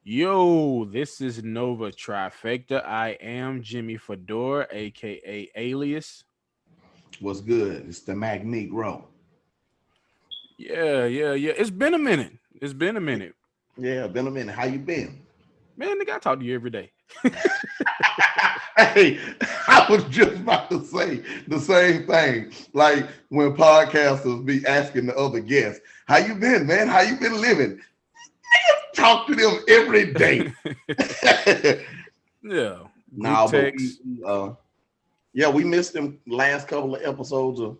Yo, this is Nova Trifecta. I am Jimmy Fedora, aka Alias. What's good? It's the Magneto. Yeah. It's been a minute. It's been a minute. Yeah, been a minute. How you been? Man, nigga, I talk to you every day. Hey, I was just about to say the same thing. Like when podcasters be asking the other guests, "How you been, man? How you been living?" Talk to them every day. Yeah. Group Nah, but text. we missed them last couple of episodes of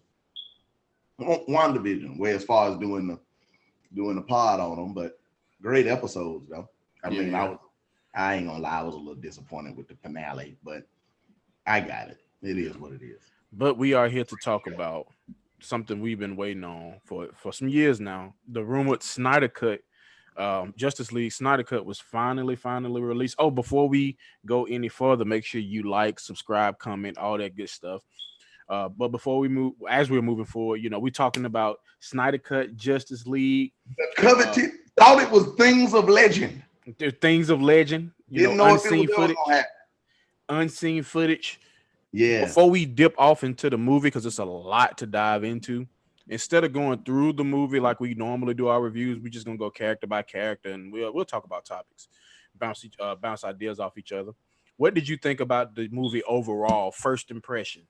WandaVision, where as far as doing the pod on them, but great episodes though. I Yeah, mean, yeah. I ain't gonna lie, I was a little disappointed with the finale, but I got it. It Yeah. is what it is. But we are here to talk about something we've been waiting on for some years now. The rumored Snyder cut. Justice League Snyder cut was finally released. Oh, before we go any further, make sure you like, subscribe, comment, all that good stuff. But before we move, as we're moving forward, we're talking about Snyder Cut, Justice League, The uh, coveted thought it was things of legend. the things of legend, Didn't know if it was ever gonna happen. unseen footage. Yeah. Before we dip off into the movie, because it's a lot to dive into, instead of going through the movie like we normally do our reviews, we're just gonna go character by character, and we'll talk about topics, bounce ideas off each other. What did you think about the movie overall? First impression.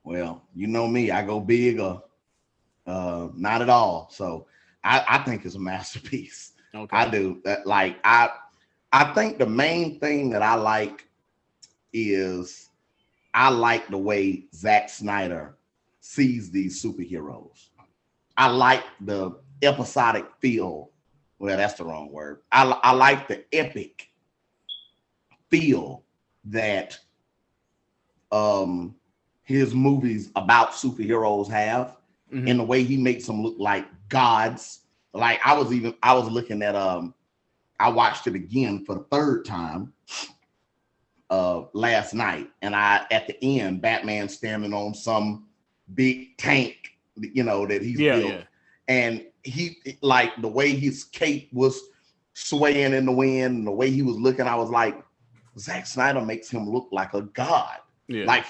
Well, you know me, I go big or not at all. So I think it's a masterpiece. I Okay. do. I think the main thing that I like is I like the way Zack Snyder sees these superheroes. I like the episodic feel. Well, that's the wrong word. I like the epic feel that um his movies about superheroes have, Hmm. in the way he makes them look like gods. Like I was looking at I watched it again for the third time last night, and I at the end, Batman standing on some big tank, that he's Yeah, built, yeah. and he like the way his cape was swaying in the wind, and the way he was looking, I was like, Zack Snyder makes him look like a god. Yeah. Like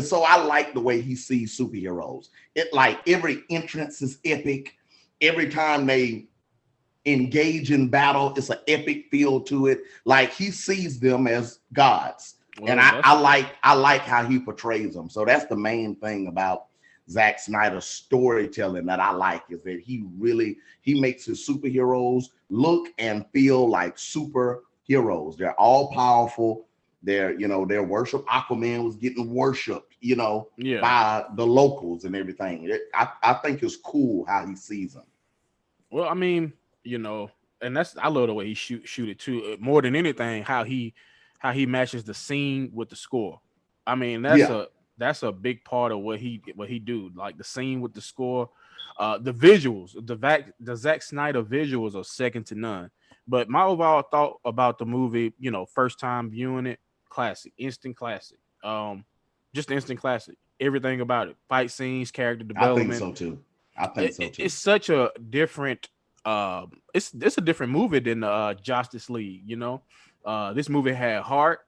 so I like the way he sees superheroes. It like every entrance is epic. Every time they engage in battle, it's an epic feel to it. Like he sees them as gods, and Well, I like how he portrays them. So that's the main thing about Zack Snyder's storytelling that I like, is that he makes his superheroes look and feel like superheroes. They're all powerful. They're worship. Aquaman was getting worshipped, yeah. by the locals and everything. I think it's cool how he sees them. Well, I mean, you know, and that's I love the way he shoot it too. More than anything, how he matches the scene with the score. I mean, Yeah. that's a big part of what he do. Like the scene with the score, the visuals, the Zack Snyder visuals are second to none. But my overall thought about the movie, first time viewing it, classic, instant classic. Just instant classic. Everything about it, fight scenes, character I think development, so too. I think so it's too. such a different it's a different movie than Justice League, this movie had heart,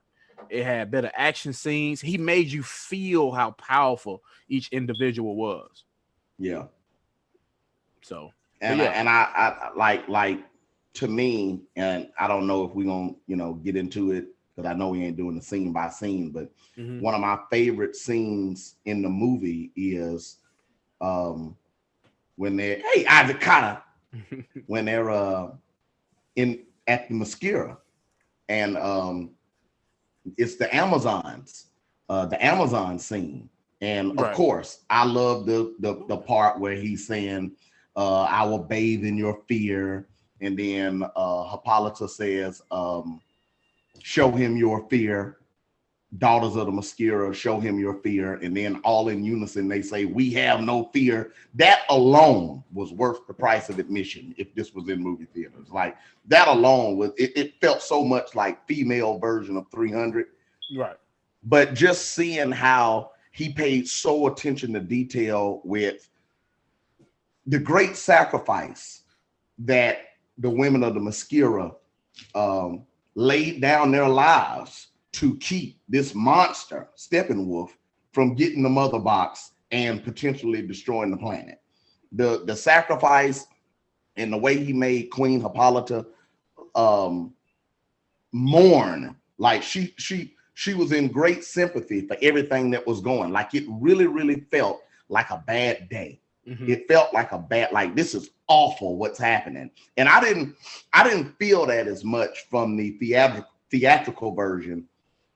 it had better action scenes, he made you feel how powerful each individual was. Yeah. So but And I, yeah. and I like to me, and I don't know if we're gonna get into it, because I know we ain't doing the scene by scene, but Hmm. one of my favorite scenes in the movie is um when they're, hey, Isaac Carter, when they're in at the Mascara, and it's the Amazon scene. And of Right. course, I love the part where he's saying, I will bathe in your fear. And then Hippolyta says, show him your fear. Daughters of the Mascara, show him your fear. And then all in unison, they say, we have no fear. That alone was worth the price of admission if this was in movie theaters. Like that alone it felt so much like female version of 300. Right. But just seeing how he paid so attention to detail with the great sacrifice that the women of the Mascara laid down their lives to keep this monster, Steppenwolf, from getting the mother box and potentially destroying the planet. The sacrifice and the way he made Queen Hippolyta mourn, like she was in great sympathy for everything that was going. Like it really felt like a bad day. Mm-hmm. It felt like like this is awful what's happening. And I didn't feel that as much from the theatrical version,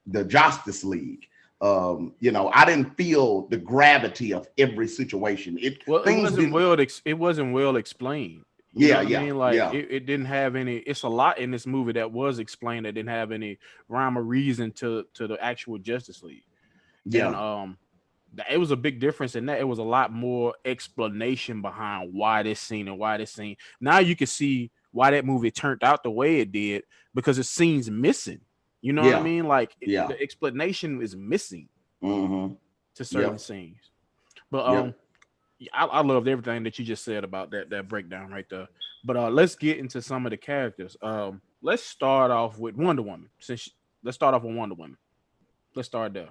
the Justice League. I didn't feel the gravity of every situation. It wasn't well explained. I mean? Like it didn't have any. It's a lot in this movie that was explained that didn't have any rhyme or reason to the actual Justice League. Yeah. And it was a big difference in that. It was a lot more explanation behind why this scene and why this scene. Now you can see why that movie turned out the way it did because the scene's missing. You know what I mean? Like the explanation is missing to certain scenes. But I loved everything that you just said about that breakdown right there. But let's get into some of the characters. Let's start off with Wonder Woman. Let's start off with Wonder Woman. Let's start there.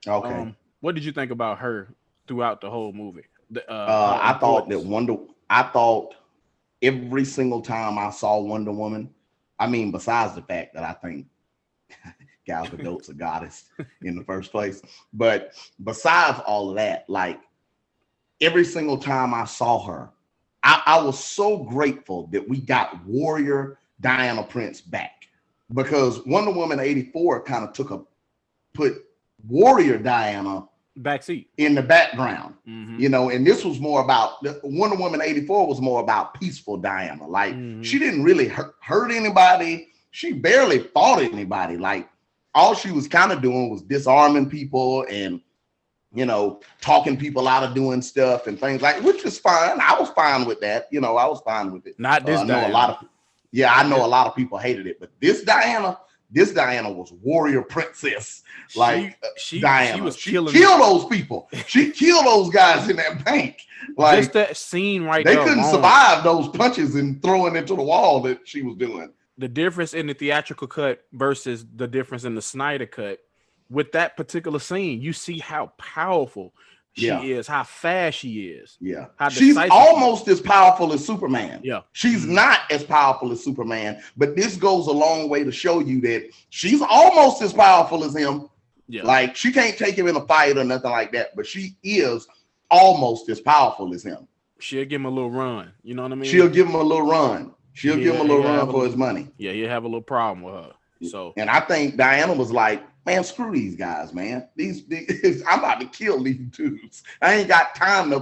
Okay. What did you think about her throughout the whole movie? I thought every single time I saw Wonder Woman, I mean, besides the fact that I think Gal Gadot's a goddess in the first place, but besides all of that, like every single time I saw her, I was so grateful that we got Warrior Diana Prince back, because Wonder Woman 84 kind of put Warrior Diana backseat in the background, and this was more about Wonder Woman 84 was more about peaceful Diana. Like she didn't really hurt anybody. She barely fought anybody. Like all she was kind of doing was disarming people and talking people out of doing stuff and things like, which is fine. I was fine with that. I was fine with it. Not this Diana. I know a lot of people hated it, but this Diana was warrior princess. Like Diana, she killed those people. She killed those guys in that bank. Like just that scene right there. They couldn't survive those punches and throwing into the wall that she was doing. The difference in the theatrical cut versus the difference in the Snyder cut, with that particular scene, you see how powerful she is, how fast she is. Yeah. She's almost as powerful as Superman. Yeah. She's not as powerful as Superman, but this goes a long way to show you that she's almost as powerful as him. Yeah. Like she can't take him in a fight or nothing like that, but she is almost as powerful as him. She'll give him a little run. You know what I mean? She'll give him a little run. She'll give him a little run for his money. Yeah, he'll have a little problem with her. So, and I think Diana was like, man, screw these guys, man. These I'm about to kill these dudes. I ain't got time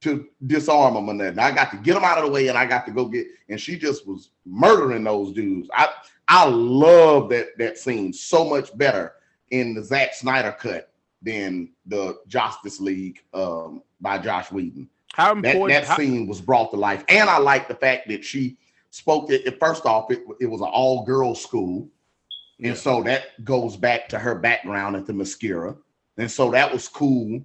to disarm them or nothing. I got to get them out of the way, and I got to go get. And she just was murdering those dudes. I love that scene so much better in the Zack Snyder cut than the Justice League by Josh Whedon. How important that scene was brought to life, and I like the fact that she spoke it. First off, it was an all-girls school. And so that goes back to her background at the Mascara. And so that was cool.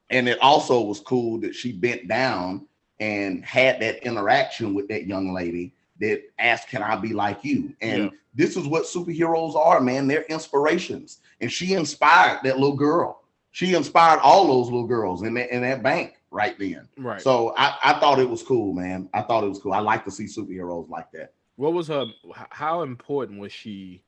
And it also was cool that she bent down and had that interaction with that young lady that asked, can I be like you? And this is what superheroes are, man. They're inspirations. And she inspired that little girl. She inspired all those little girls in that bank right then. Right. So I thought it was cool, man. I thought it was cool. I like to see superheroes like that. What was how important was she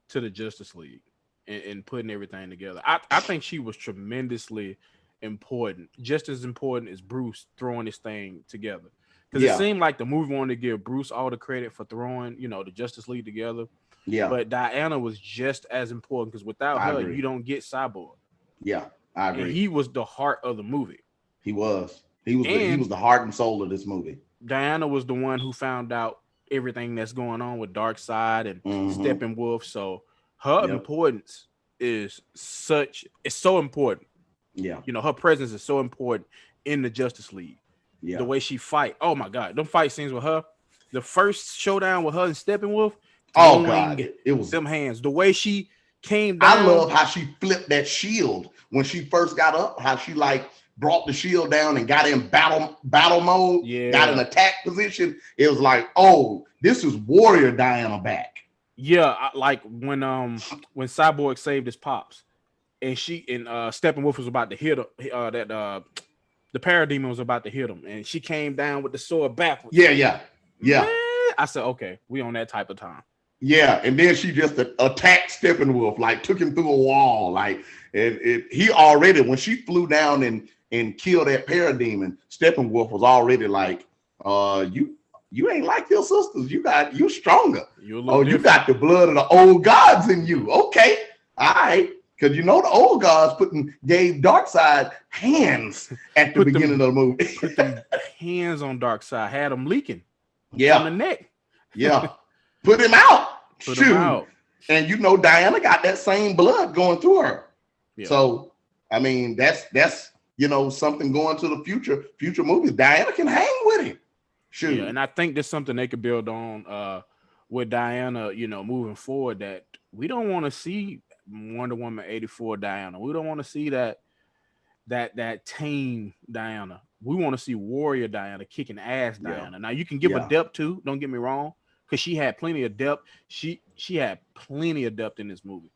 to the Justice League and putting everything together? I think she was tremendously important, just as important as Bruce throwing this thing together. Because it seemed like the movie wanted to give Bruce all the credit for throwing, the Justice League together. Yeah. But Diana was just as important because without her, you don't get Cyborg. Yeah, I agree. And he was the heart of the movie. He was the heart and soul of this movie. Diana was the one who found out everything that's going on with Darkseid and Steppenwolf. So her importance is so important. Yeah. Her presence is so important in the Justice League. Yeah. The way she fight. Oh my God. Them fight scenes with her. The first showdown with her and Steppenwolf. Oh God. It was them hands. The way she came down. I love how she flipped that shield when she first got up, how she like brought the shield down and got in battle mode, got in attack position, it was like, oh, this is Warrior Diana back. Yeah, like when Cyborg saved his pops, and Steppenwolf was about to hit him. The Parademon was about to hit him, and she came down with the sword backwards. Yeah. Man, I said, okay, we on that type of time. Yeah, and then she just attacked Steppenwolf, like took him through a wall, like he already, when she flew down and killed that Parademon, Steppenwolf was already like, you ain't like your sisters, you stronger. You got the blood of the old gods in you. Okay, all right, because the old gods gave Darkseid hands at the beginning of the movie. Put them hands on Darkseid, had them leaking. Yeah, on the neck. Yeah. Put him out. Put him out. And Diana got that same blood going through her. Yeah. So, I mean, that's something going to the future movies. Diana can hang with him. Shoot. Yeah, and I think there's something they could build on with Diana, moving forward, that we don't want to see Wonder Woman 84 Diana. We don't want to see that tame Diana. We want to see Warrior Diana kicking ass Diana. Yeah. Now you can give her depth too, don't get me wrong, because she had plenty of depth. She had plenty of depth in this movie,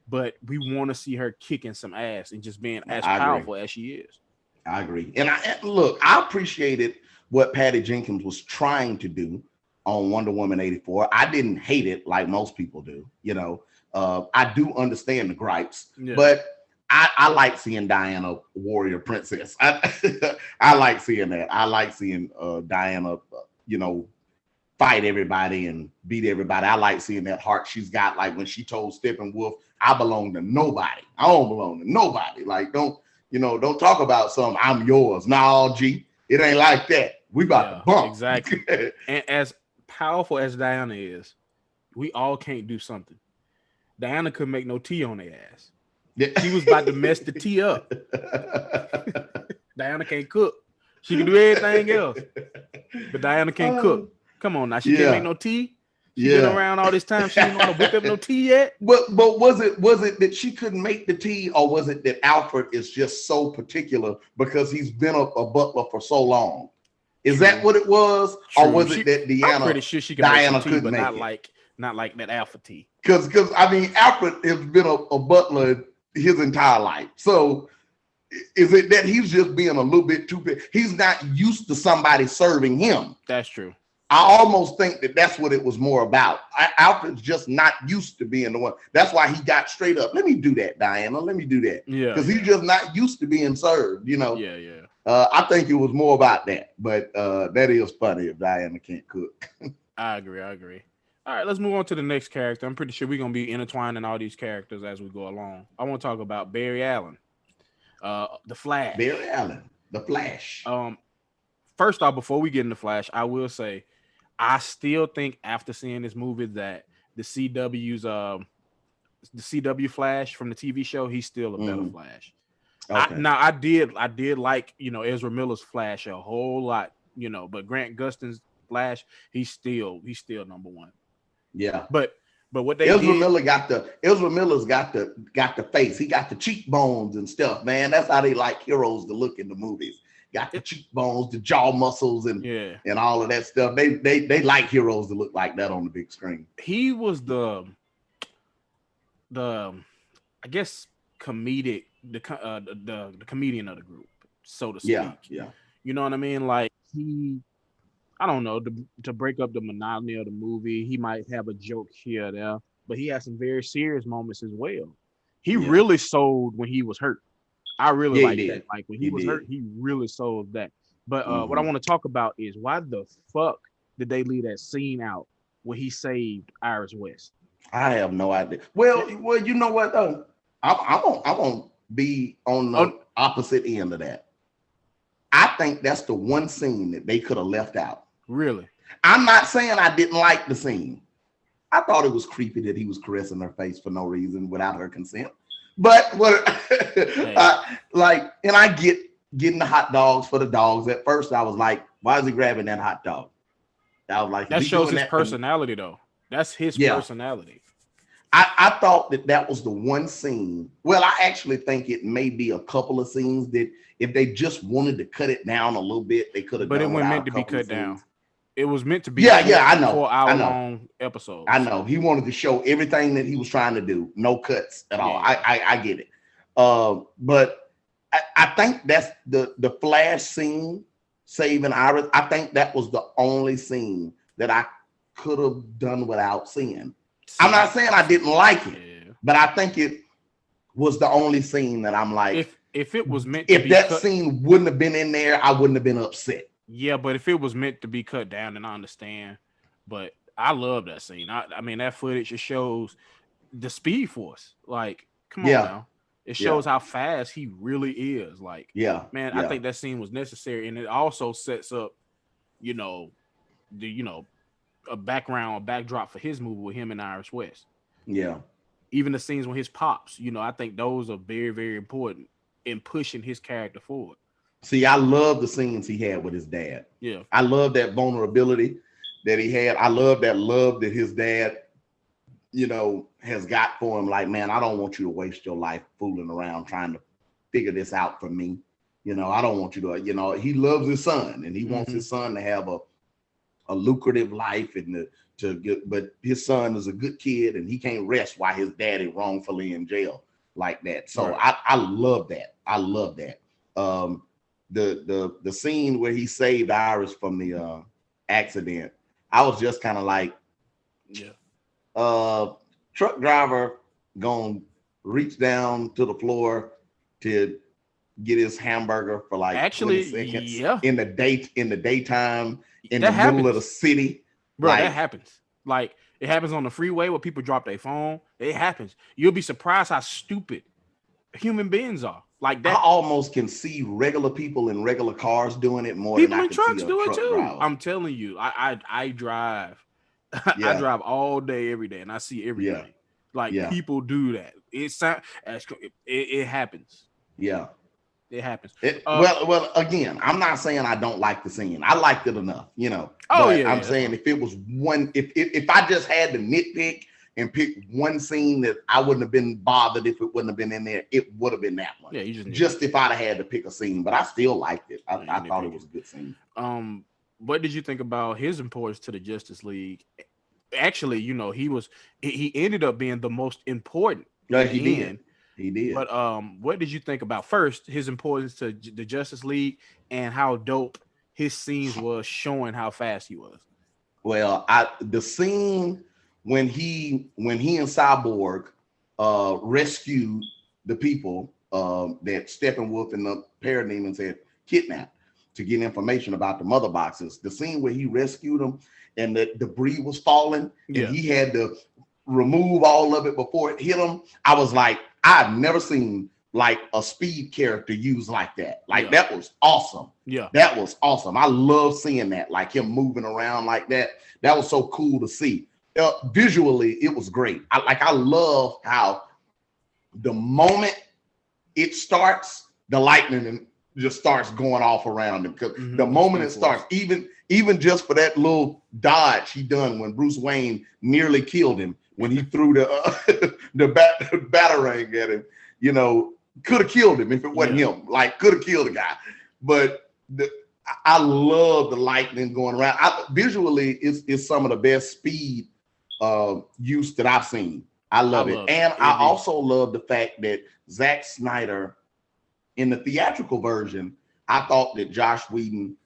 but we want to see her kicking some ass and just being as powerful as she is. I agree. And I appreciated what Patty Jenkins was trying to do on Wonder Woman 84. I didn't hate it like most people do. I do understand the gripes, but I like seeing Diana warrior princess. I like seeing that. I like seeing Diana, fight everybody and beat everybody. I like seeing that heart she's got. Like when she told Steppenwolf, "I belong to nobody. I don't belong to nobody." Like don't talk about something. I'm yours. Nah, G, it ain't like that. We about to bump. Exactly. And as powerful as Diana is, we all can't do something. Diana couldn't make no tea on their ass. She was about to mess the tea up. Diana can't cook. She can do everything else, but Diana can't cook. Come on now, she can't make no tea. She been around all this time. She didn't want to whip up no tea yet. But was it that she couldn't make the tea, or was it that Alfred is just so particular because he's been a butler for so long? Is that what it was, or was it that Diana? I'm pretty sure she could make tea, but not like that Alpha tea. Because I mean, Alfred has been a butler his entire life. So is it that he's just being a little bit too big? He's not used to somebody serving him. That's true. I almost think that's what it was more about. Alfred's just not used to being the one. That's why he got straight up. Let me do that, Diana. Let me do that. Yeah. Because he's just not used to being served, Yeah. I think it was more about that. But that is funny if Diana can't cook. I agree. All right, let's move on to the next character. I'm pretty sure we're going to be intertwining all these characters as we go along. I want to talk about Barry Allen, the Flash. Barry Allen, the Flash. First off, before we get into Flash, I will say, I still think after seeing this movie that the CW Flash from the TV show, he's still a better Flash. Okay. I did like Ezra Miller's Flash a whole lot, but Grant Gustin's Flash, he's still number one. Yeah, but what Ezra Miller's got the face, he got the cheekbones and stuff, man. That's how they like heroes to look in the movies. Got the cheekbones, the jaw muscles, and all of that stuff. They like heroes to look like that on the big screen. He was the I guess comedic, the comedian of the group, so to speak. Yeah. You know what I mean? Like I don't know, to break up the monotony of the movie, he might have a joke here or there, but he has some very serious moments as well. He really sold when he was hurt. I really like that. Like when he was hurt, he really sold that. But what I want to talk about is why the fuck did they leave that scene out where he saved Iris West? I have no idea. Well, you know what though? I won't be on the opposite end of that. I think that's the one scene that they could have left out. Really? I'm not saying I didn't like the scene. I thought it was creepy that he was caressing her face for no reason without her consent. But and I get getting the hot dogs for the dogs. At first, I was like, "Why is he grabbing that hot dog?" I was like, "That shows his personality, though. That's his personality." I thought that was the one scene. Well, I actually think it may be a couple of scenes that if they just wanted to cut it down a little bit, they could have But it done wasn't without meant a to be couple of cut down. scenes. It was meant to be Yeah, yeah, I know. 4 hour I know. long episodes. I know. He wanted to show everything that he was trying to do. No cuts at all. Yeah. I get it. But I think that's the Flash scene saving Iris. I think that was the only scene that I could have done without seeing. I'm not saying I didn't like it, but I think it was the only scene that I'm like, if it was meant if to be that cut, scene wouldn't have been in there, I wouldn't have been upset. yeah, but if it was meant to be cut down, then I understand. But I love that scene. I mean, that footage, it shows the Speed Force. Like, come on now. It shows how fast he really is. Like, man, I think that scene was necessary, and it also sets up, a backdrop for his movie with him and Iris West. Yeah. Even the scenes with his pops, I think those are very, very important in pushing his character forward. See, I love the scenes he had with his dad. Yeah. I love that vulnerability that he had. I love that love that his dad, has got for him. Like, man, I don't want you to waste your life fooling around trying to figure this out for me. I don't want you to, he loves his son and he wants his son to have a lucrative life and but his son is a good kid and he can't rest while his daddy wrongfully in jail like that. So right. I love that. I love that. The scene where he saved Iris from the accident, I was just kind of like, truck driver gonna reach down to the floor to get his hamburger for like 20 seconds in the daytime in the middle of the city. Bro, that happens. Like, it happens on the freeway where people drop their phone. It happens. You'll be surprised how stupid human beings are. Like that. I almost can see regular people in regular cars doing it more people than I in can trucks see a do truck it too. driver. I'm telling you, I drive. I drive all day, every day, and I see everything. Like people do that. It happens. Yeah. It happens. Well, again, I'm not saying I don't like the scene. I liked it enough, I'm saying if it was one, if I just had to nitpick and pick one scene that I wouldn't have been bothered if it wouldn't have been in there, it would have been that one. Yeah, you just if I'd have had to pick a scene, but I still liked it. I thought it was a good scene. What did you think about his importance to the Justice League? Actually, he ended up being the most important. Yeah, he did. He did. But what did you think about first his importance to the Justice League and how dope his scenes was showing how fast he was? Well, the scene when he and Cyborg rescued the people that Steppenwolf and the Parademons had kidnapped to get information about the mother boxes. The scene where he rescued them and the debris was falling and he had to remove all of it before it hit him. I was like, I've never seen like a Speed character used like that. Like that was awesome. Yeah, that was awesome. I love seeing that, like him moving around like that. That was so cool to see. Visually, it was great. I love how the moment it starts, the lightning just starts going off around him. Because the moment it starts, even just for that little dodge he done when Bruce Wayne nearly killed him when he threw the batarang at him, could have killed him if it wasn't him. Like, could have killed the guy. But I love the lightning going around. Visually, it's some of the best Speed use that I've seen. I love it. And I also love the fact that Zack Snyder, in the theatrical version, I thought that Josh Whedon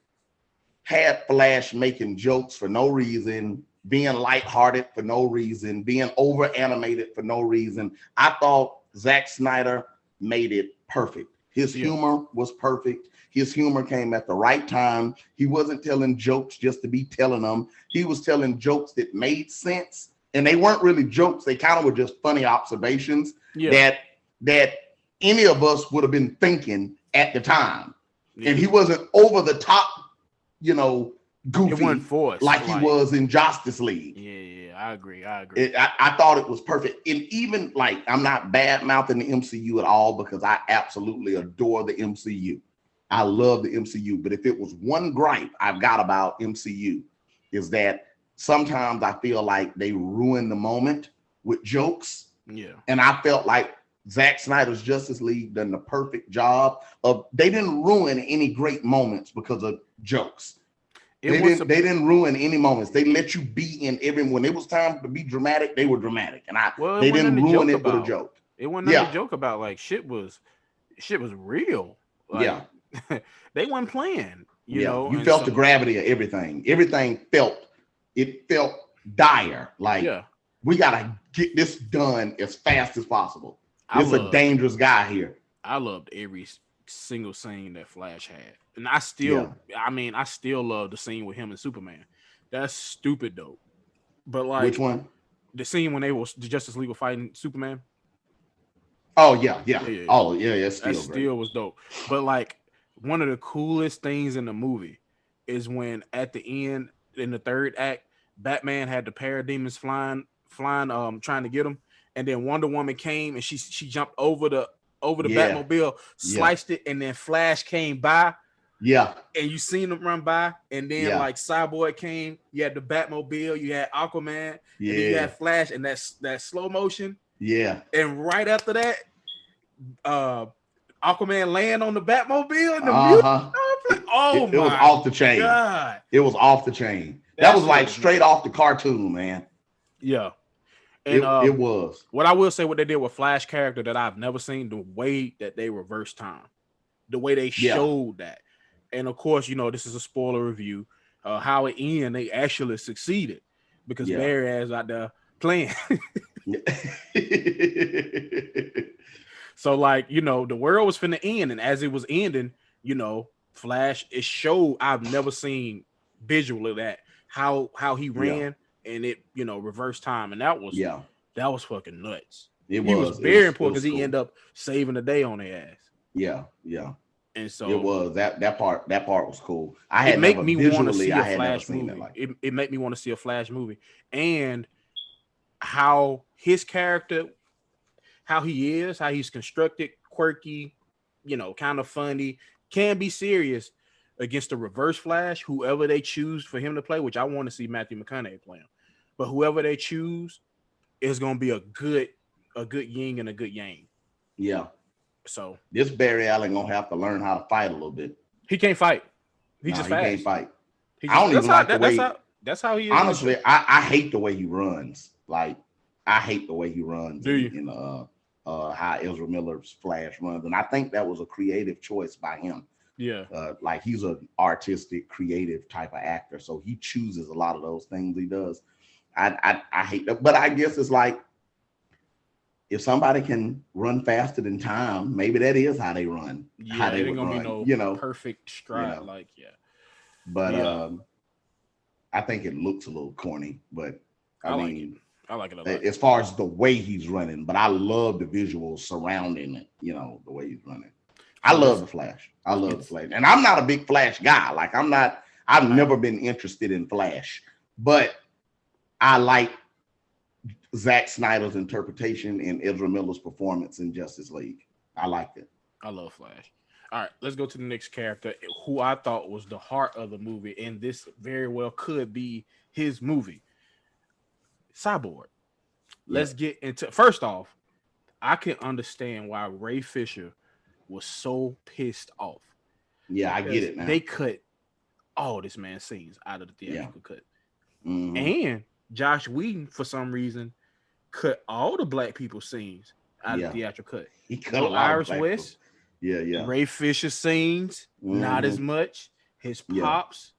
had Flash making jokes for no reason, being lighthearted for no reason, being over animated for no reason. I thought Zack Snyder made it perfect. His humor was perfect. His humor came at the right time. He wasn't telling jokes just to be telling them. He was telling jokes that made sense. And they weren't really jokes. They kind of were just funny observations that any of us would have been thinking at the time. Yeah. And he wasn't over the top, goofy like he was in Justice League. Yeah, I agree. I thought it was perfect. And even like, I'm not bad mouthing the MCU at all because I absolutely adore the MCU. I love the MCU. But if it was one gripe I've got about MCU is that sometimes I feel like they ruin the moment with jokes. Yeah. And I felt like Zack Snyder's Justice League done the perfect job of, they didn't ruin any great moments because of jokes. They didn't ruin any moments. They let you be in every, when it was time to be dramatic, they were dramatic. And they didn't ruin it with a joke. It wasn't nothing to joke about. Like shit was real. Like they weren't playing, you know. You felt the gravity of everything. Everything felt dire. Like we gotta get this done as fast as possible. There's a dangerous guy here. I loved every single scene that Flash had. And I still love the scene with him and Superman. That's stupid dope. But like, which one? The scene when the Justice League were fighting Superman. Oh yeah. Oh yeah. That still was dope. But like, one of the coolest things in the movie is when at the end in the third act, Batman had the parademons flying, trying to get him, and then Wonder Woman came and she jumped over the Batmobile, sliced it, and then Flash came by. Yeah. And you seen them run by, and then like Cyborg came, you had the Batmobile, you had Aquaman, and then you had Flash, and that slow motion. Yeah. And right after that, Aquaman land on the Batmobile and the music. It was off the chain. God. It was off the chain. That was like straight off the cartoon, man. Yeah. And it was. What I will say, what they did with Flash character that I've never seen, the way that they reversed time, the way they showed that. And of course, you know, this is a spoiler review. How it ended, they actually succeeded because Barry is out there playing. So, like, you know, the world was finna end, and as it was ending, you know, Flash, it showed, I've never seen visually that how he ran and it, you know, reversed time, and that was fucking nuts. He was very important because he ended up saving the day on their ass. Yeah. And so it was that part was cool. It made me want to see a Flash movie. It made me want to see a Flash movie, and how his character, how he's constructed, quirky, you know, kind of funny, can be serious against the Reverse Flash, whoever they choose for him to play, which I want to see Matthew McConaughey play him. But whoever they choose is going to be a good yin and a good yang. Yeah. So this Barry Allen gonna have to learn how to fight a little bit. He can't fight. He can't fight. I don't even like the way. That's how he is. Honestly, I hate the way he runs. Like, I hate the way he runs. Do you? In how Ezra Miller's Flash runs, and I think that was a creative choice by him. Yeah. Like, he's an artistic, creative type of actor, so he chooses a lot of those things he does. I hate that, but I guess it's like, if somebody can run faster than time, maybe that is how they run. Yeah, how they ain't gonna run, be no you know, perfect stride, But I think it looks a little corny, but I mean, I like it a lot. As far as the way he's running, but I love the visuals surrounding it, you know, the way he's running. I love the Flash. And I'm not a big Flash guy. Like, I've never been interested in Flash, but I like Zack Snyder's interpretation and Ezra Miller's performance in Justice League. I liked it. I love Flash. All right, let's go to the next character who I thought was the heart of the movie, and this very well could be his movie. Cyborg. Let's get into, first off, I can understand why Ray Fisher was so pissed off. Yeah, I get it now. They cut all this man's scenes out of the theatrical cut. Mm-hmm. And Josh Whedon, for some reason, cut all the black people scenes out of the theatrical cut. He cut a lot Iris of West. Yeah. Ray Fisher scenes, not as much. His pops.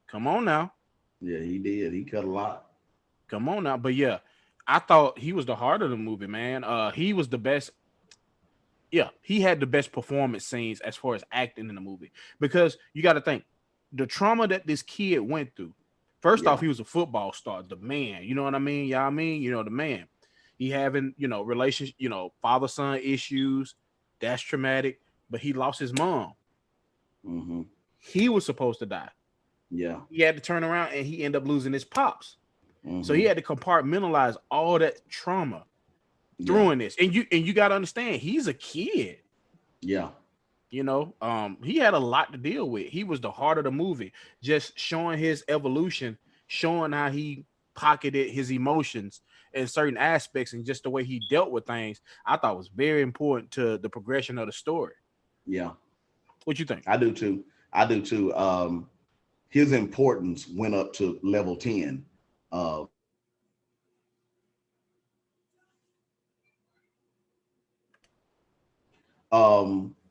Come on now. Yeah, he did. He cut a lot. Come on now. But yeah, I thought he was the heart of the movie, man. He was the best. Yeah, he had the best performance scenes as far as acting in the movie. Because you got to think, the trauma that this kid went through. First off, he was a football star, the man. You know what I mean? Yeah, I mean, you know, the man. He having, you know, relationship, you know, father-son issues. That's traumatic. But he lost his mom. Mm-hmm. He was supposed to die. Yeah. He had to turn around and he ended up losing his pops. Mm-hmm. So he had to compartmentalize all that trauma through this. And you got to understand, he's a kid. Yeah. You know, he had a lot to deal with. He was the heart of the movie, just showing his evolution, showing how he pocketed his emotions in certain aspects, and just the way he dealt with things, I thought was very important to the progression of the story. Yeah, What you think? I do too. I do too. His importance went up to level 10. Uh,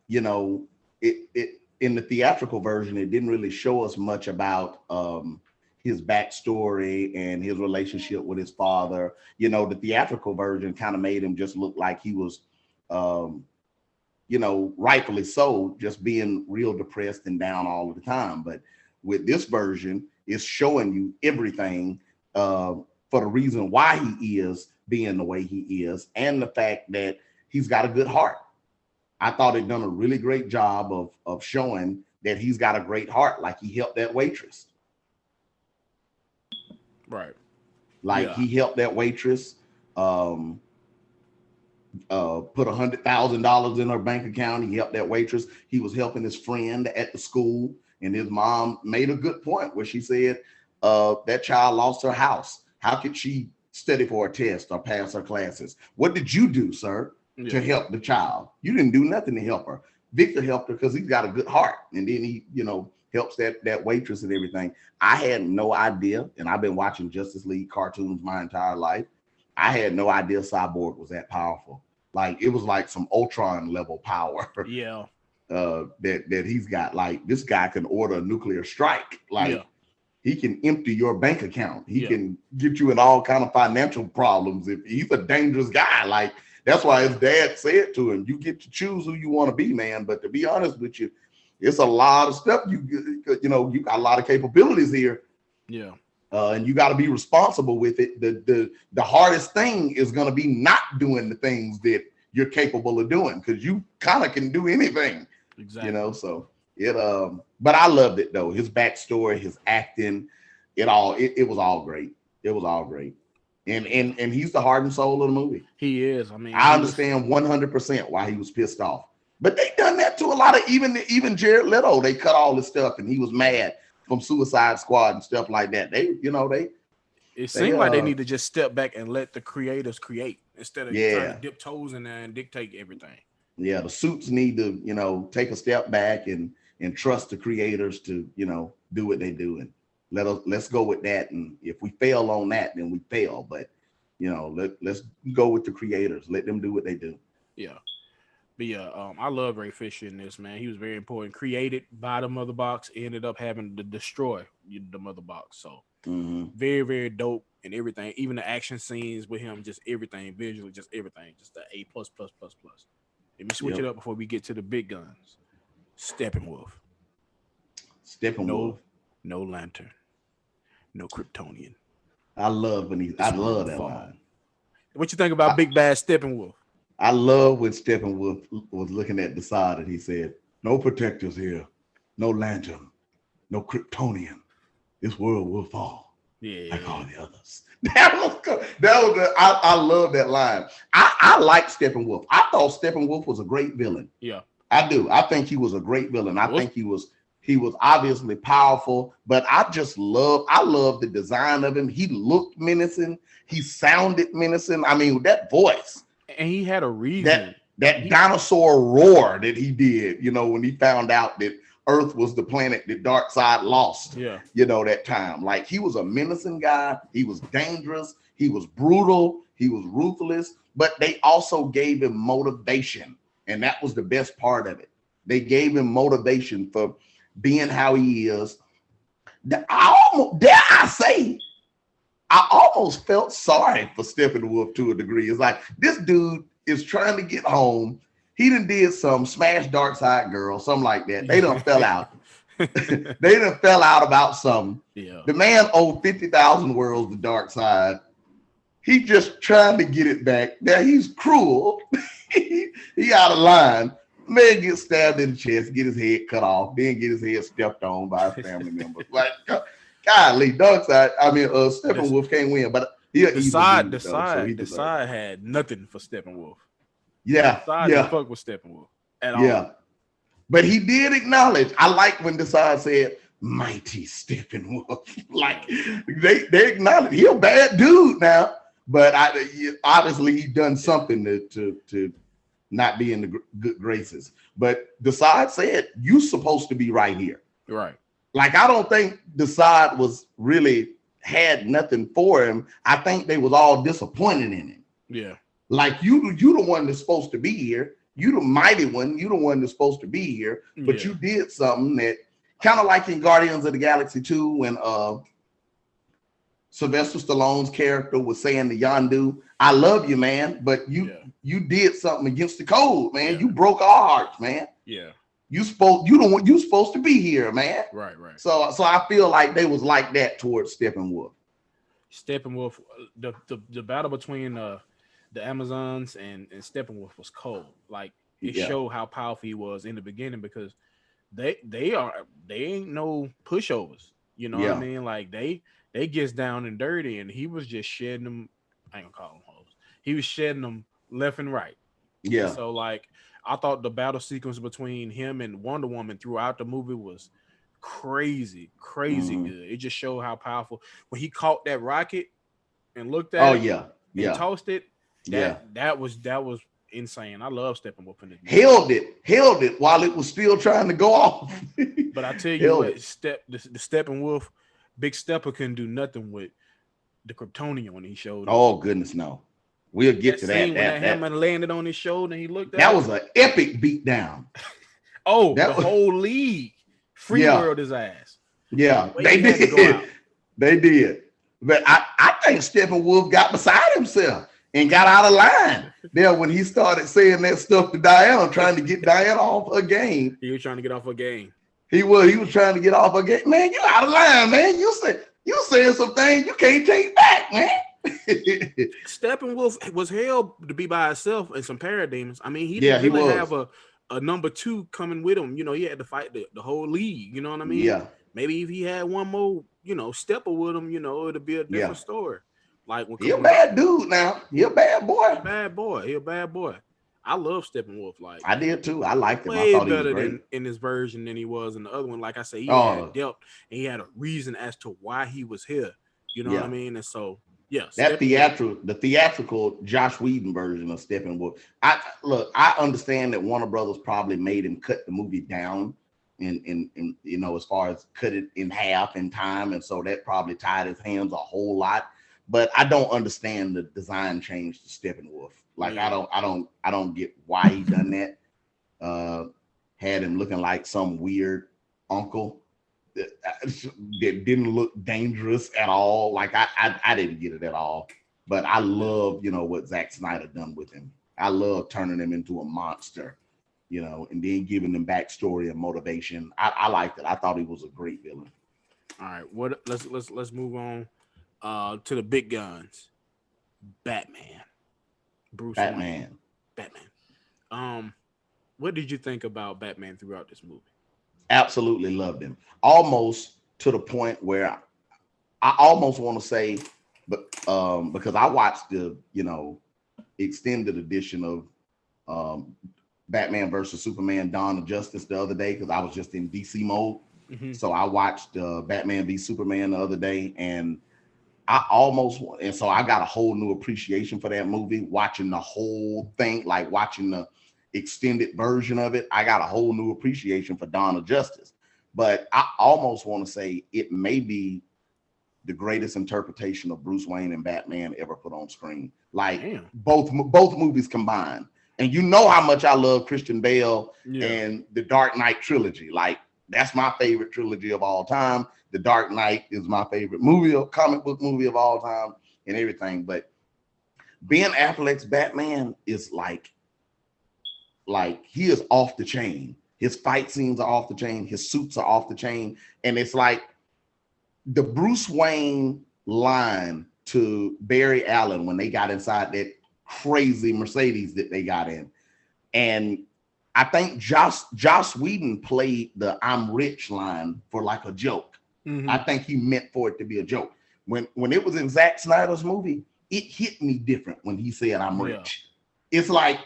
you know, it in the theatrical version, it didn't really show us much about his backstory and his relationship with his father. You know, the theatrical version kind of made him just look like he was, um, you know, rightfully so, just being real depressed and down all of the time. But with this version, it's showing you everything for the reason why he is being the way he is, and the fact that he's got a good heart. I thought it done a really great job of showing that he's got a great heart. Like he helped that waitress. Right. Like Yeah. he helped that waitress. Put $100,000 in her bank account. He helped that waitress. He was helping his friend at the school, and his mom made a good point where she said, that child lost her house. How could she study for a test or pass her classes? What did you do, sir, to help the child? You didn't do nothing to help her. Victor helped her because he's got a good heart, and then he, you know, helps that waitress and everything. I had no idea, and I've been watching Justice League cartoons my entire life. I had no idea Cyborg was that powerful. Like it was like some Ultron level power. Yeah. That he's got. Like this guy can order a nuclear strike. Like he can empty your bank account. He can get you in all kind of financial problems. If he's a dangerous guy, like that's why his dad said to him, "You get to choose who you want to be, man." But to be honest with you, it's a lot of stuff. You know, you got a lot of capabilities here. Yeah. And you got to be responsible with it. The hardest thing is going to be not doing the things that you're capable of doing, because you kind of can do anything. Exactly. You know, so it but I loved it though. His backstory, his acting, it was all great. It was all great. And he's the heart and soul of the movie. He is. I mean, I understand 100% why he was pissed off. But they done that to a lot of even Jared Leto. They cut all this stuff and he was mad from Suicide Squad and stuff like that. It seemed like they need to just step back and let the creators create instead of trying to dip toes in there and dictate everything. Yeah, the suits need to, you know, take a step back and trust the creators to, you know, do what they do, and let's go with that. And if we fail on that, then we fail. But you know, let's go with the creators. Let them do what they do. Yeah. But yeah, I love Ray Fisher in this, man. He was very important. Created by the Mother Box, ended up having to destroy the Mother Box. So very, very dope and everything. Even the action scenes with him, just everything visually, just everything, just the A plus plus plus plus. Let me switch it up before we get to the big guns. Steppenwolf. No lantern, no Kryptonian. I love that line. What you think about Big Bad Steppenwolf? I love when Steppenwolf was looking at the side and he said, "No protectors here, no lantern, no Kryptonian. This world will fall like all the others." I love that line. I like Steppenwolf. I thought Steppenwolf was a great villain. Yeah, I do. I think he was a great villain. I think he was obviously powerful, but I love the design of him. He looked menacing. He sounded menacing. I mean, that voice. And he had a reason. That dinosaur roar that he did, you know, when he found out that Earth was the planet that Darkseid lost. Yeah. You know, that time. Like, he was a menacing guy. He was dangerous. He was brutal. He was ruthless. But they also gave him motivation. And that was the best part of it. They gave him motivation for being how he is. I almost felt sorry for Steppenwolf to a degree. It's like, this dude is trying to get home. He done did some smash Darkseid girl, something like that. They done fell out. They done fell out about something. Yeah. The man owed 50,000 worlds to Darkseid. He just trying to get it back. Now he's cruel. He out of line. Man gets stabbed in the chest, get his head cut off, then get his head stepped on by his family members. Like, golly, Steppenwolf can't win, but the side had nothing for Steppenwolf. Yeah, didn't fuck with Steppenwolf at all. Yeah, but he did acknowledge. I like when the side said, mighty Steppenwolf. Like they acknowledge he a bad dude now, but obviously he done something to not be in the good graces. But Desaad said, you supposed to be right here. Right. Like, I don't think Desaad was really had nothing for him. I think they was all disappointed in him. Yeah. Like, you the one that's supposed to be here. You the mighty one. You the one that's supposed to be here. But you did something that kind of like in Guardians of the Galaxy 2 when Sylvester Stallone's character was saying to Yondu, I love you, man, but you did something against the code, man. You broke our hearts, man. Yeah. You supposed to be here, man. Right. So I feel like they was like that towards Steppenwolf. Steppenwolf, the battle between the Amazons and Steppenwolf was cold. Like, it showed how powerful he was in the beginning, because they ain't no pushovers. You know what I mean? Like, they gets down and dirty, and he was just shedding them. I ain't gonna call them hoes. He was shedding them left and right. Yeah. And so, like, I thought the battle sequence between him and Wonder Woman throughout the movie was crazy good. It just showed how powerful. When he caught that rocket and looked at and tossed it, that was insane. I love Steppenwolf in this movie. Held it while it was still trying to go off. But I tell you what, the Steppenwolf, Big Stepper couldn't do nothing with the Kryptonian when he showed up. Oh goodness, no. We'll get to that. When that hammer landed on his shoulder and he looked at that was an epic beatdown. The whole league free world his ass. Yeah, they did. They did. But I think Steppenwolf got beside himself and got out of line there when he started saying that stuff to Diana, trying to get Diana off her game. He was trying to get off her game. He was trying to get off her game. Man, you out of line, man. You saying some things you can't take back, man. Steppenwolf was held to be by himself and some parademons. I mean, he didn't really have a number two coming with him. You know, he had to fight the whole league. You know what I mean? Yeah. Maybe if he had one more, stepper with him, it'd be a different story. Like, he a bad dude now. He a bad boy. He a bad boy. I love Steppenwolf. Like, I did too. I liked him. Way I thought better he was great. in this version than he was in the other one. Like I say, he had depth and he had a reason as to why he was here. You know what I mean? And so, that theatrical Josh Whedon version of Steppenwolf. I understand that Warner Brothers probably made him cut the movie down in as far as cut it in half in time, and so that probably tied his hands a whole lot. But I don't understand the design change to Steppenwolf. Like, I don't get why he done that. Had him looking like some weird uncle that didn't look dangerous at all. Like, I didn't get it at all. But I love, what Zack Snyder done with him. I love turning him into a monster, and then giving him backstory and motivation. I liked it. I thought he was a great villain. All right, let's move on to the big guns. Batman. Bruce Wayne. Batman. What did you think about Batman throughout this movie? Absolutely loved him. Almost to the point where I almost want to say, but because I watched the extended edition of Batman versus Superman: Dawn of Justice the other day, because I was just in DC mode. Mm-hmm. So I watched Batman v Superman the other day, and so I got a whole new appreciation for that movie. Watching the whole thing, like watching the extended version of it, I got a whole new appreciation for Dawn of Justice. But I almost want to say it may be the greatest interpretation of Bruce Wayne and Batman ever put on screen. Like, both movies combined. And you know how much I love Christian Bale and the Dark Knight trilogy. Like, that's my favorite trilogy of all time. The Dark Knight is my favorite comic book movie of all time and everything. But Ben Affleck's Batman is like he is off the chain. His fight scenes are off the chain. His suits are off the chain. And it's like the Bruce Wayne line to Barry Allen when they got inside that crazy Mercedes that they got in. And I think Joss Whedon played the "I'm rich" line for like a joke. Mm-hmm. I think he meant for it to be a joke. When it was in Zack Snyder's movie, it hit me different when he said "I'm rich." It's like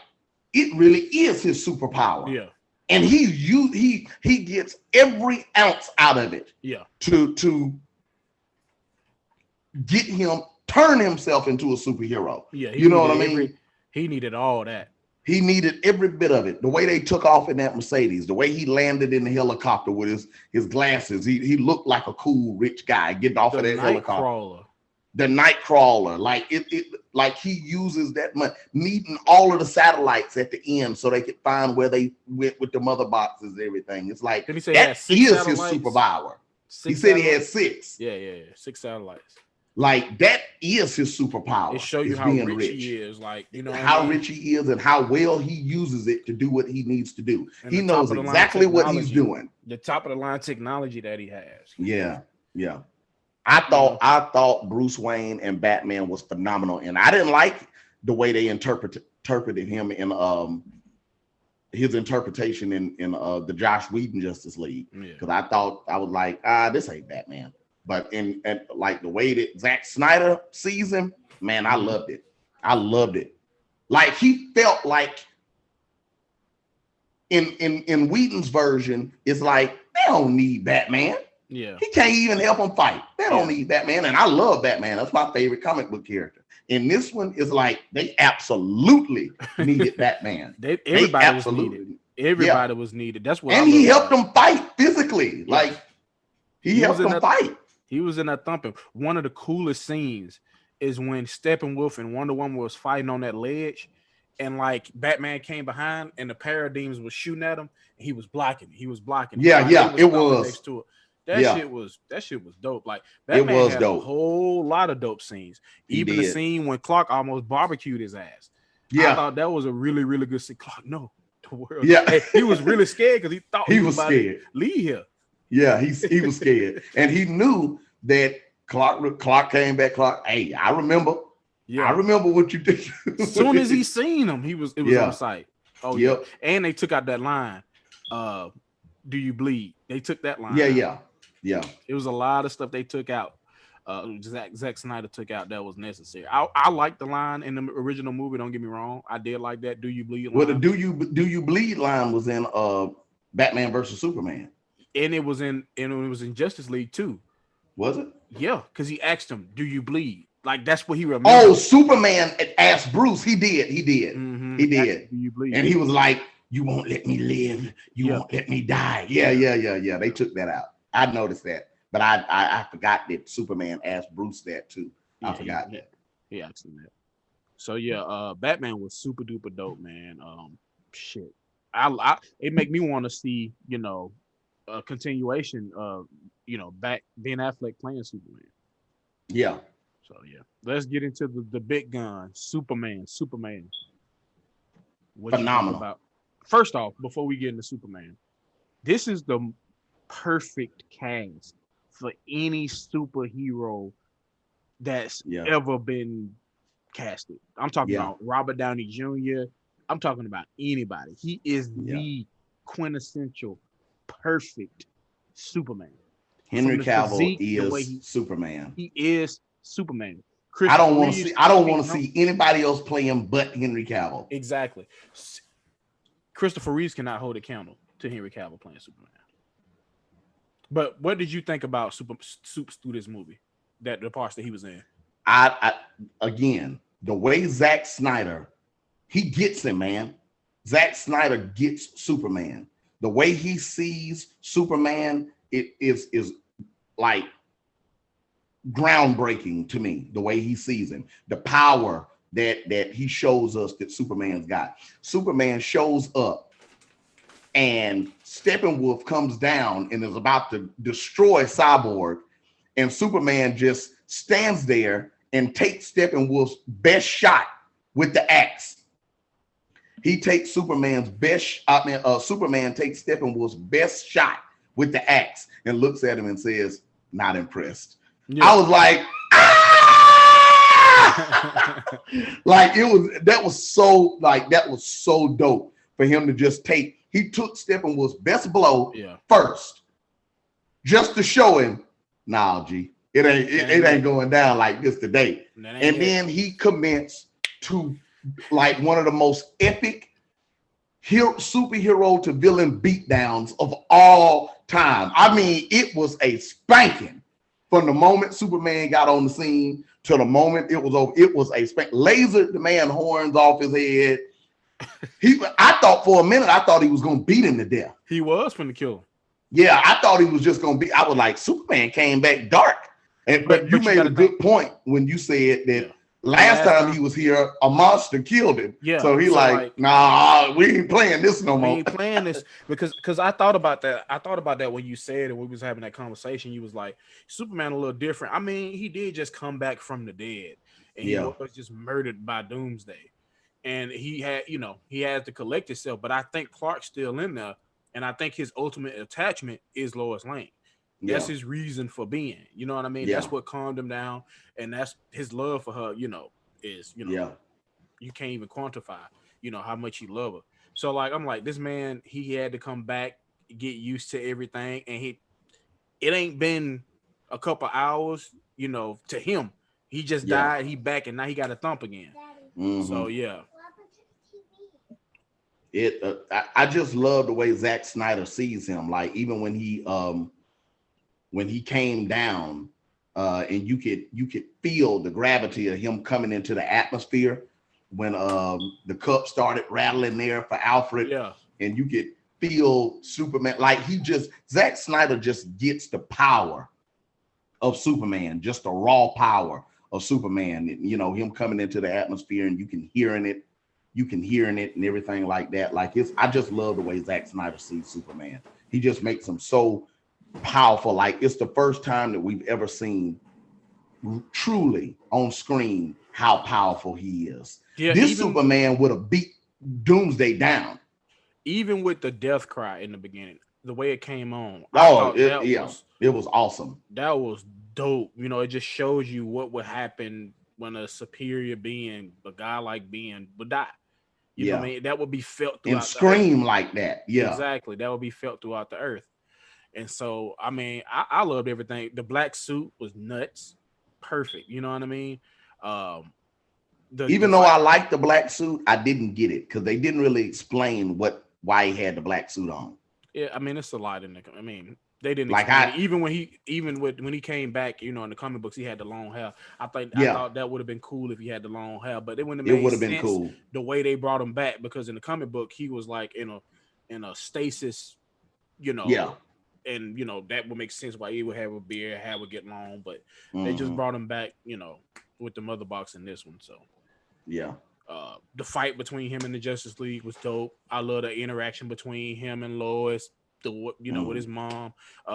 it really is his superpower. Yeah. and he gets every ounce out of it. Yeah. To get him turn himself into a superhero. Yeah. You know what I mean? He needed all that. He needed every bit of it. The way they took off in that Mercedes, the way he landed in the helicopter with his glasses, he looked like a cool rich guy getting off of that helicopter. The Nightcrawler, like like he uses that money, needing all of the satellites at the end so they could find where they went with the mother boxes and everything. It's like Did he say that is his satellites? superpower. He said satellites? He had 6. Yeah. 6 satellites. Like that is his superpower. It shows you how rich he is. Like, you know how rich he is and how well he uses it to do what he needs to do. And he knows exactly what he's doing. The top of the line technology that he has. Yeah. I thought Bruce Wayne and Batman was phenomenal, and I didn't like the way they interpreted him in his interpretation in the Joss Whedon Justice League, because I was like, this ain't Batman. But in like the way that Zack Snyder sees him, man, I loved it. Like he felt like in Whedon's version, it's like they don't need Batman. Yeah, he can't even help them fight. They don't need Batman, and I love Batman. That's my favorite comic book character. And this one is like they absolutely needed Batman. Everybody was needed. Everybody was needed. That's what. And he helped them fight physically. Yeah. Like he helped them fight. He was in that thumping. One of the coolest scenes is when Steppenwolf and Wonder Woman was fighting on that ledge, and like Batman came behind, and the Parademons was shooting at him, and he was blocking. It was next to it. That shit was dope. Like Batman had a whole lot of dope scenes. Even the scene when Clark almost barbecued his ass. Yeah, I thought that was a really, really good scene. Clark, no, the world. Yeah, he was really scared because he thought he was scared. Leave here. Yeah, he was scared, and he knew that Clark came back. Clark, hey, I remember. Yeah, I remember what you did. As soon as he seen him, it was on sight. Oh yeah, and they took out that line. Do you bleed? They took that line. Yeah. It was a lot of stuff they took out. Zack Snyder took out that was necessary. I like the line in the original movie. Don't get me wrong. I did like that. Do you bleed? Well, the do you bleed line was in Batman versus Superman. And it was in Justice League too. Was it? Yeah, because he asked him, "Do you bleed?" Like that's what he remembered. Oh, Superman asked Bruce. He did. Mm-hmm. He did. Do you bleed? And he was like, "You won't let me live. You won't let me die." Yeah. They took that out. I noticed that, but I forgot that Superman asked Bruce that too. I forgot that. He asked him that. So Batman was super duper dope, man. Shit. It make me want to see, a continuation of, back Ben Affleck playing Superman. Yeah. So let's get into the big gun, Superman. What phenomenal. About? First off, before we get into Superman, this is the perfect cast for any superhero that's ever been casted. I'm talking about Robert Downey Jr. I'm talking about anybody. He is the quintessential perfect Superman. Henry Cavill is Superman. He is Superman. I don't want to see anybody else playing but Henry Cavill. Exactly. Christopher Reeves cannot hold a candle to Henry Cavill playing Superman. But what did you think about Supes through this movie? That the parts that he was in? I again, the way Zack Snyder, he gets him, man. Zack Snyder gets Superman. The way he sees Superman, it is like groundbreaking to me. The way he sees him, the power that he shows us that Superman's got. Superman shows up, and Steppenwolf comes down and is about to destroy Cyborg, and Superman just stands there and takes Steppenwolf's best shot with the axe. He takes Superman takes Steppenwolf's best shot with the axe and looks at him and says, "Not impressed." Yeah. I was like, like that was so dope for him to just take. He took Steppenwolf's best blow first, just to show him, nah, G, it ain't going down like this today. And then he commenced to like one of the most epic superhero to villain beatdowns of all time. I mean, it was a spanking from the moment Superman got on the scene to the moment it was over. It was a spank. Lasered the man horns off his head. I thought for a minute, I thought he was going to beat him to death. He was finna kill him. Yeah, I thought he was just going to be. I was like, Superman came back dark. But you made a good point when you said that last time he was here, a monster killed him. Yeah. So he like, nah, we ain't playing this no more. We ain't playing this because I thought about that. I thought about that when you said it, when we was having that conversation. You was like, Superman a little different. I mean, he did just come back from the dead, and he was just murdered by Doomsday. And he had, he has to collect himself. But I think Clark's still in there, and I think his ultimate attachment is Lois Lane. That's his reason for being. You know what I mean? That's what calmed him down, and that's his love for her. Is you can't even quantify. How much he love her. So like I'm like, this man, he had to come back, get used to everything, and it ain't been a couple hours. To him, he just died. He back, and now he got a thump again. Mm-hmm. So yeah. I just love the way Zack Snyder sees him. Like even when he came down, and you could feel the gravity of him coming into the atmosphere when the cup started rattling there for Alfred. Yeah, and you could feel Superman. Like Zack Snyder just gets the power of Superman, just the raw power of Superman. Him coming into the atmosphere, and you can hearing it and everything like that. Like I just love the way Zack Snyder sees Superman. He just makes him so powerful. Like it's the first time that we've ever seen truly on screen how powerful he is. Yeah, this Superman would have beat Doomsday down. Even with the death cry in the beginning, the way it came on. It was awesome. That was dope. It just shows you what would happen when a superior being, a guy like being, would die. You know what I mean? That would be felt throughout and scream like that. Yeah, exactly. That would be felt throughout the earth. And so, I mean, I loved everything. The black suit was nuts. Perfect. You know what I mean? Even though I liked the black suit, I didn't get it because they didn't really explain why he had the black suit on. Yeah, I mean, it's a lot in there. I mean, they didn't explain it. Even when he came back, in the comic books, he had the long hair. I thought that would have been cool if he had the long hair, but it wouldn't have made sense been cool the way they brought him back, because in the comic book he was like in a stasis, and that would make sense why he would have a beard, hair would get long, but they just brought him back, with the mother box in this one. So the fight between him and the Justice League was dope. I love the interaction between him and Lois, with his mom,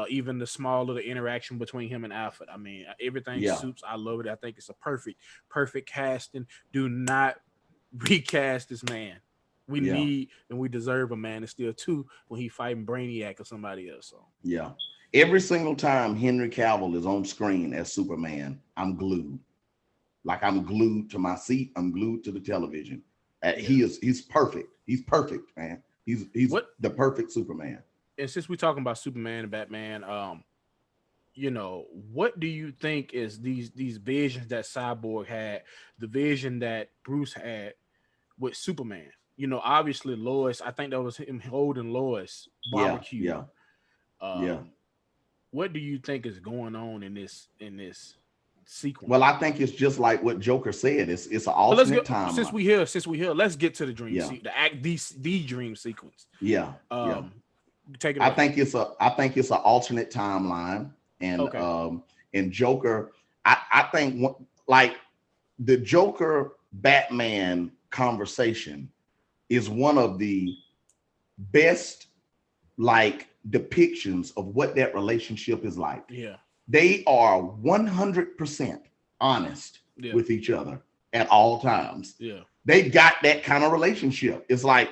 even the smaller the interaction between him and Alfred. I mean, everything suits. I love it. I think it's a perfect casting. Do not recast this man. We need and we deserve a Man of Steel 2 when he fighting Brainiac or somebody else. So every single time Henry Cavill is on screen as Superman, I'm glued. Like I'm glued to my seat. I'm glued to the television. He's perfect. He's perfect, man. He's the perfect Superman. And since we're talking about Superman and Batman, what do you think is these visions that Cyborg had, the vision that Bruce had with Superman? Obviously Lois, I think that was him holding Lois barbecue. What do you think is going on in this sequence? Well, I think it's just like what Joker said. It's an alternate time. Since we here, let's get to the dream the dream sequence. Take it away. I think it's an alternate timeline, and and Joker. I think like the Joker Batman conversation is one of the best depictions of what that relationship is like. Yeah. They are 100% honest with each other at all times. Yeah. They got that kind of relationship. It's like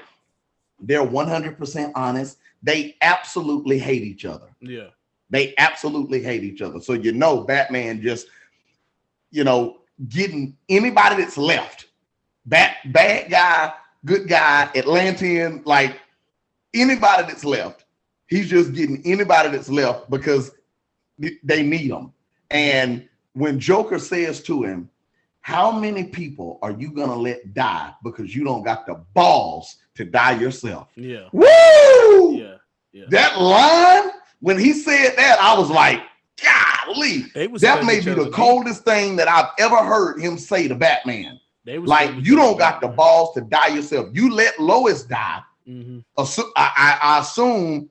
they're 100% honest. They absolutely hate each other. Yeah. They absolutely hate each other. So Batman just getting anybody that's left. Bad guy, good guy, Atlantean, like anybody that's left. He's just getting anybody that's left because they need him. And when Joker says to him, How many people are you gonna let die because you don't got the balls to die yourself? Yeah. Woo! Yeah. Yeah. That line, when he said that, I was like, golly, that may be the coldest thing that I've ever heard him say to Batman. Like, you don't got the balls to die yourself. You let Lois die. Mm-hmm. I assume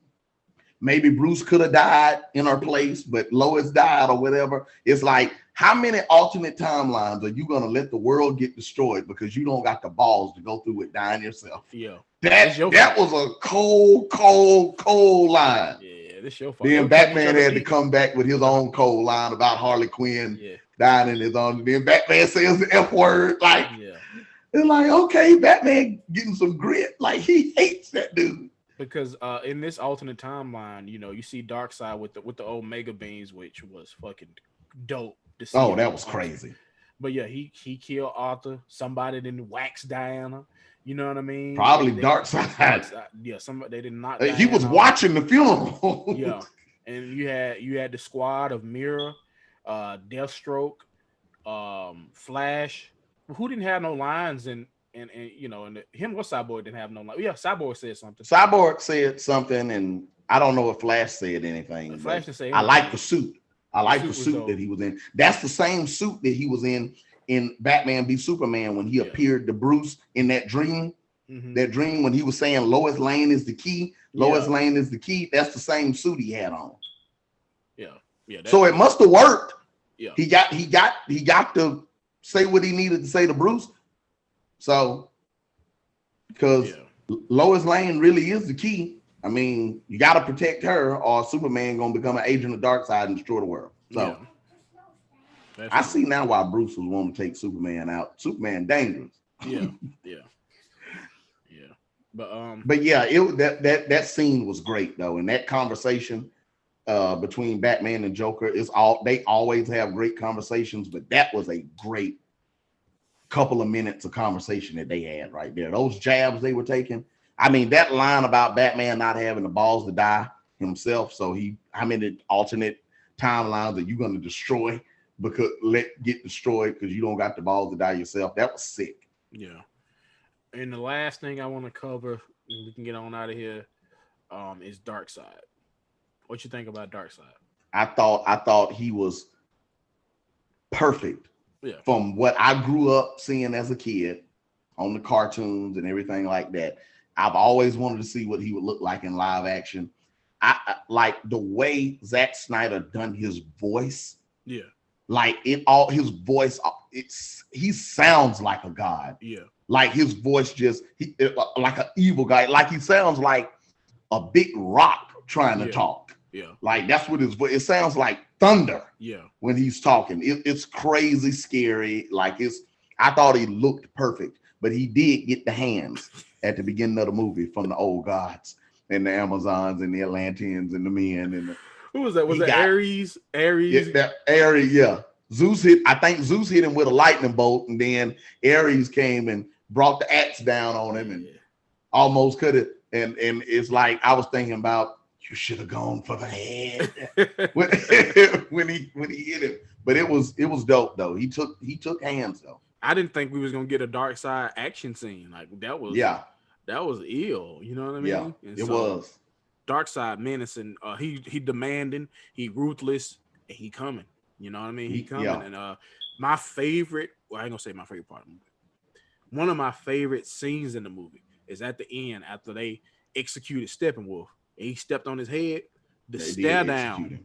maybe Bruce could have died in her place, but Lois died or whatever. It's like, how many alternate timelines are you going to let the world get destroyed because you don't got the balls to go through it dying yourself? Yeah. That was a cold line. Yeah, this your fault. Then Batman had to come back with his own cold line about Harley Quinn dying in his own. Then Batman says the F word. Like, it's like, okay, Batman getting some grit. Like, he hates that dude. Because in this alternate timeline, you know, you see Darkseid with the Omega beams, which was fucking dope to see. Oh, that was crazy. But yeah, he killed Arthur. Somebody didn't wax Diana. You know what I mean? Probably Darkseid. Yeah, somebody they did not. He was watching the funeral. Yeah, and you had the squad of Mira, Deathstroke, Flash, who didn't have no lines and you know, and him or Cyborg didn't have no lines. Yeah, Cyborg said something. Cyborg said something, and I don't know if Flash said anything. Flash didn't say anything. I like the suit. I like the suit that he was in. That's the same suit that he was in Batman v Superman when he appeared to Bruce in that dream. Mm-hmm. That dream when he was saying Lois Lane is the key. Lois Lane is the key. That's the same suit he had on. Yeah. So it must have worked. Yeah. He got to say what he needed to say to Bruce. So, because Lois Lane really is the key. I mean, you got to protect her, or Superman gonna become an agent of Darkseid and destroy the world. So, I see now why Bruce was wanting to take Superman out. Superman dangerous. Yeah. But yeah, that scene was great though, and that conversation between Batman and Joker they always have great conversations, but that was a great couple of minutes of conversation that they had right there. Those jabs they were taking. I mean, that line about Batman not having the balls to die himself. So how many alternate timelines are you going to destroy get destroyed because you don't got the balls to die yourself? That was sick. Yeah. And the last thing I want to cover, and we can get on out of here, is Darkseid. What you think about Darkseid? I thought he was perfect. Yeah. From what I grew up seeing as a kid on the cartoons and everything like that. I've always wanted to see what he would look like in live action. I like the way Zack Snyder done his voice. Yeah. Like his voice, he sounds like a god. Yeah. Like his voice like an evil guy. Like he sounds like a big rock trying to talk. Yeah. Like that's what his voice, it sounds like thunder. Yeah. When he's talking. It's crazy scary. Like I thought he looked perfect, but he did get the hands at the beginning of the movie from the old gods and the Amazons and the Atlanteans and the men and who was that? Was it Ares? Yeah, Ares, yeah. I think Zeus hit him with a lightning bolt, and then Ares came and brought the axe down on him and almost cut it. And it's like I was thinking about, you should have gone for the head when he hit him. But it was dope though. He took hands though. I didn't think we was gonna get a Darkseid action scene. Like that was ill. You know what I mean? Yeah, and it was. Darkseid menacing. He demanding. He ruthless. And he coming. You know what I mean? He coming. Yeah. And my favorite. Well, I ain't gonna say my favorite part of the movie. One of my favorite scenes in the movie is at the end after they executed Steppenwolf. And he stepped on his head. The stare down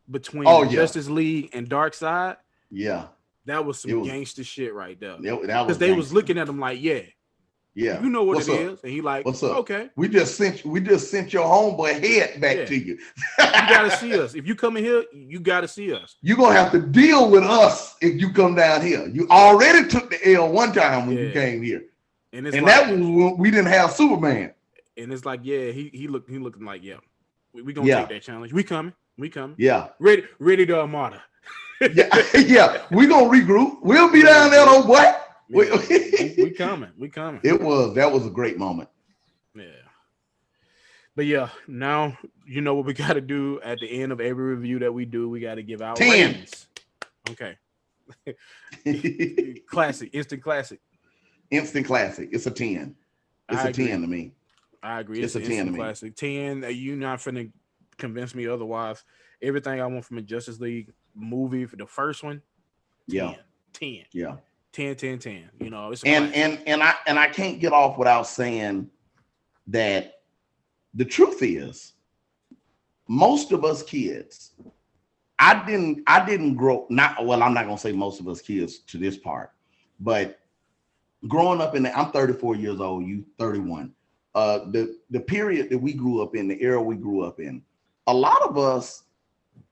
between Justice League and Darkseid. Yeah. That was some gangster shit right there. Because they was looking at him like, yeah, you know what is. And he like, what's up? Okay. We just sent your homeboy head back to you. You gotta see us. If you come in here, you gotta see us. You're gonna have to deal with us if you come down here. You already took the L one time when you came here. And that was when we didn't have Superman. And it's like, he looking like, we gonna take that challenge. We coming. Yeah. Ready to Armada. We gonna regroup. We'll be down there, old boy. We coming. That was a great moment. Yeah. But now you know what we gotta do at the end of every review that we do. We gotta give out 10. ratings. Okay. Classic, instant classic. Instant classic. It's a 10. It's I a agree. 10 to me. I agree. It's It's a an 10 to instant me. classic. 10. You not finna convince me otherwise. Everything I want from a Justice League movie for the first one, 10. Yeah. 10. Yeah. 10, 10, 10. You know, it's a And classic. I can't get off without saying that the truth is most of us kids, I didn't grow, not well, I'm not gonna say most of us kids to this part, but growing up I'm 34 years old, you 31. The period that we grew up in, the era we grew up in, a lot of us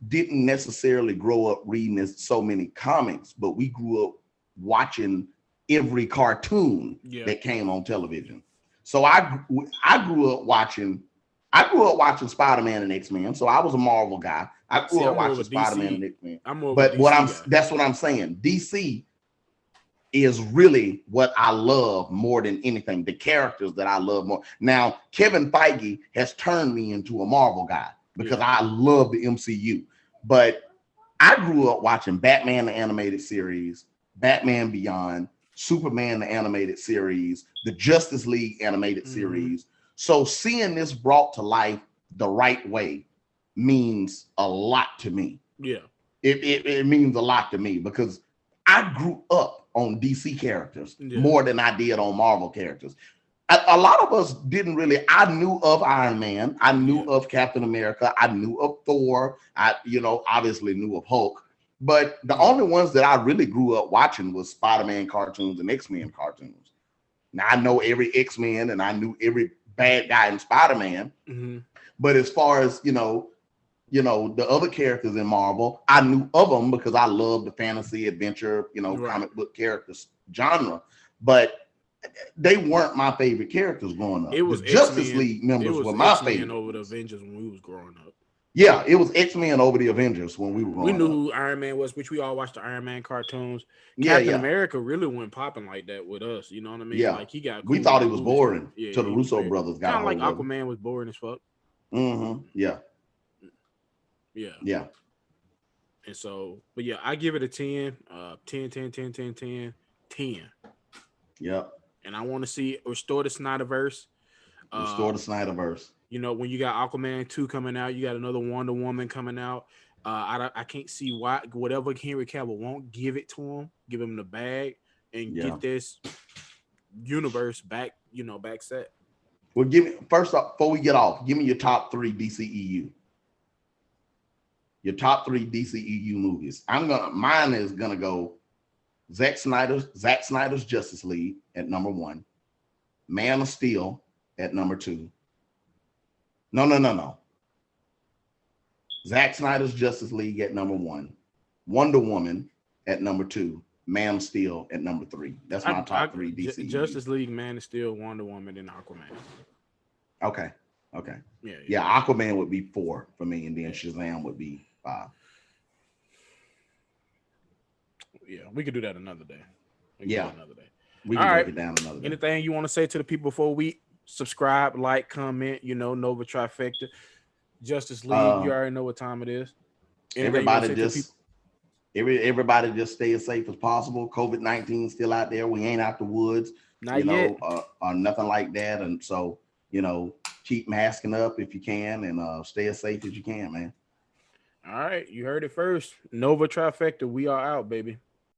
didn't necessarily grow up reading so many comics, but we grew up watching every cartoon that came on television. So I grew up watching Spider-Man and X-Men. So I was a Marvel guy. I grew up watching Spider-Man and X-Men. That's what I'm saying. DC is really what I love more than anything. The characters that I love more. Now, Kevin Feige has turned me into a Marvel guy because I love the MCU. But I grew up watching Batman the animated series, Batman Beyond, Superman the animated series, the Justice League animated series. So seeing this brought to life the right way means a lot to me. Yeah. It means a lot to me because I grew up on DC characters more than I did on Marvel characters. A lot of us didn't really. I knew of Iron Man. I knew of Captain America. I knew of Thor. I, obviously knew of Hulk. But the only ones that I really grew up watching was Spider-Man cartoons and X-Men cartoons. Now I know every X-Men and I knew every bad guy in Spider-Man. But as far as the other characters in Marvel, I knew of them because I love the fantasy adventure, comic book characters genre. But they weren't my favorite characters growing up. It was the Justice League members were my favorite. over the Avengers when we was growing up. Yeah, it was X-Men over the Avengers when we were growing up. We knew who Iron Man was, which we all watched the Iron Man cartoons. Captain America really wasn't popping like that with us. You know what I mean? Yeah. Like he got. We thought it was boring till the Russo brothers got kind of like Aquaman was boring as fuck. Yeah. Yeah. Yeah. And so, but yeah, I give it a 10. 10, 10, 10, 10, 10, 10. Yep. And I want to see restore the Snyderverse. Restore the Snyderverse. When you got Aquaman 2 coming out, you got another Wonder Woman coming out. I can't see why whatever Henry Cavill won't give it to him, give him the bag and get this universe back, back set. Well, give me first off, before we get off, give me your top 3 DCEU. Your top 3 DCEU movies. Mine is gonna go Zack Snyder's Justice League at number 1, Man of Steel at number 2. No. Zack Snyder's Justice League at number 1, Wonder Woman at number 2, Man of Steel at number 3. That's my top 3 DC. Justice League, Man of Steel, Wonder Woman, and Aquaman. Okay. Yeah, Aquaman would be 4 for me, and then Shazam would be 5. Yeah, we could do that another day. We can break it down another day. Anything you want to say to the people before we subscribe, like, comment, Nova Trifecta, Justice League, you already know what time it is. Everybody just stay as safe as possible. COVID-19 still out there. We ain't out the woods, Not yet. Or nothing like that. And so, keep masking up if you can and stay as safe as you can, man. All right, you heard it first. Nova Trifecta, we are out, baby.